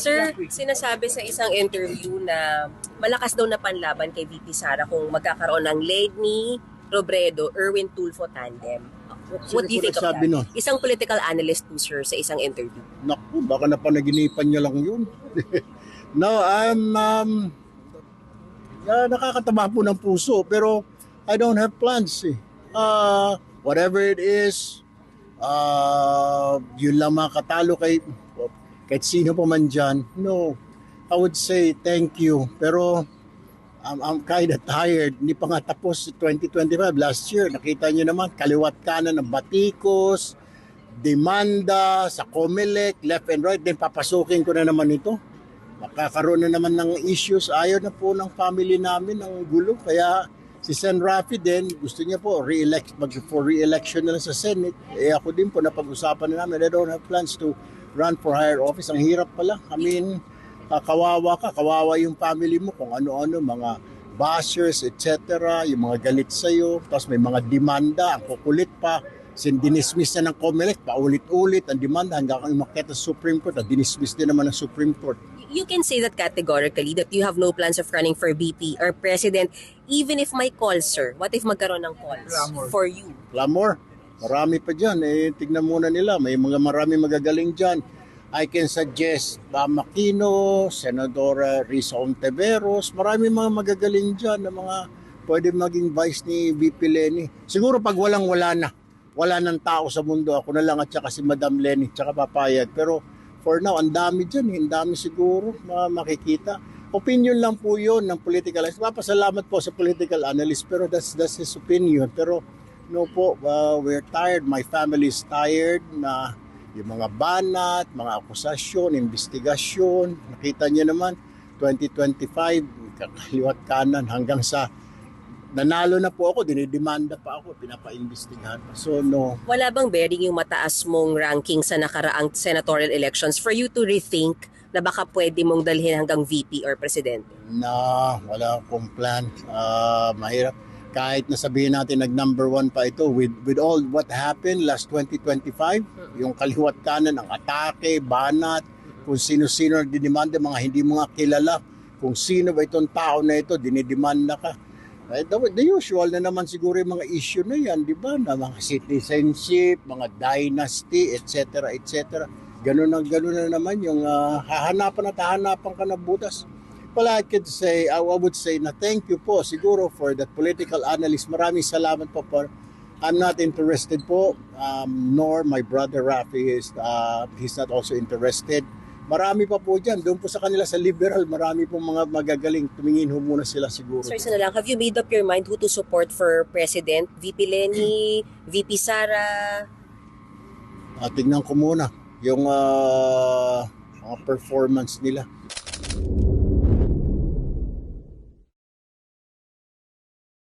Sir, sinasabi sa isang interview na malakas daw na panlaban kay VP Sara kung magkakaroon ng Lenny Robredo, Erwin Tulfo tandem. What do you think of that? Nun? Isang political analyst po, sir, sa isang interview. Naku, baka napanaginipan niya lang yun. No, nakakatama po ng puso, pero I don't have plans eh. Whatever it is, yun lang makatalo kahit sino pa man dyan. No, I would say thank you. Pero I'm kind of tired. Hindi pa nga tapos 2025 last year. Nakita niyo naman, kaliwat kanan ng batikos, demanda sa COMELEC, left and right. Then papasukin ko na naman ito. Makakaroon na naman ng issues. Ayaw na po ng family namin ng gulo. Kaya si Sen. Rafi din, gusto niya po for re-election na lang sa Senate. Ako din po, napag-usapan na namin. I don't have plans to run for higher office. Ang hirap pala. I mean, kawawa yung family mo kung ano-ano, mga bashers, etc., yung mga galit sa'yo, tapos may mga demanda, ang kukulit pa, dinismiss na ng COMELEC, paulit-ulit ang demanda hanggang umakyat sa Supreme Court, at dinismiss din naman ng Supreme Court. You can say that categorically that you have no plans of running for VP or President, even if may calls, sir. What if magkaroon ng calls for you? Clamor, marami pa dyan. Tignan muna nila, may marami magagaling dyan. I can suggest Bam Aquino, Senadora Risa Ontiveros, marami mga magagaling dyan na mga pwede maging vice ni VP Lenny. Siguro pag wala ng tao sa mundo, ako na lang at saka si Madam Lenny, tsaka papayag. Pero for now, ang dami dyan, ang dami siguro makikita. Opinion lang po yun ng political analyst. Papasalamat po sa political analyst, pero that's his opinion. Pero no po, we're tired, my family is tired na yung mga banat, mga akusasyon, investigasyon, nakita niyo naman, 2025, kakaliwat kanan hanggang sa nanalo na po ako, dinidemanda pa ako, pinapa-investigahan pa. So no. Wala bang bearing yung mataas mong ranking sa nakaraang senatorial elections for you to rethink na baka pwede mong dalhin hanggang VP or Presidente? Na, wala akong plan. Mahirap. Kahit na sabihin natin nag-number 1 pa ito with all what happened last 2025, yung kaliwat kanan, ang atake, banat, kung sino-sino dinidemanda, mga hindi mo nga kilala, kung sino ba itong tao na ito, dinidemanda ka. The usual na naman siguro yung mga issue na yan, di ba? Na mga citizenship, mga dynasty, etc., etc. Ganun na naman yung hahanapan ka na butas. Well, I would say na thank you po siguro for that political analyst. Maraming salamat po. I'm not interested po, nor my brother Rafi he's not also interested. Marami pa po dyan. Doon po sa kanila sa liberal, marami po mga magagaling. Tumingin ho muna sila siguro. Sir, isa na lang, have you made up your mind who to support for President? VP Lenny, VP Sara? Tignan ko muna yung mga performance nila.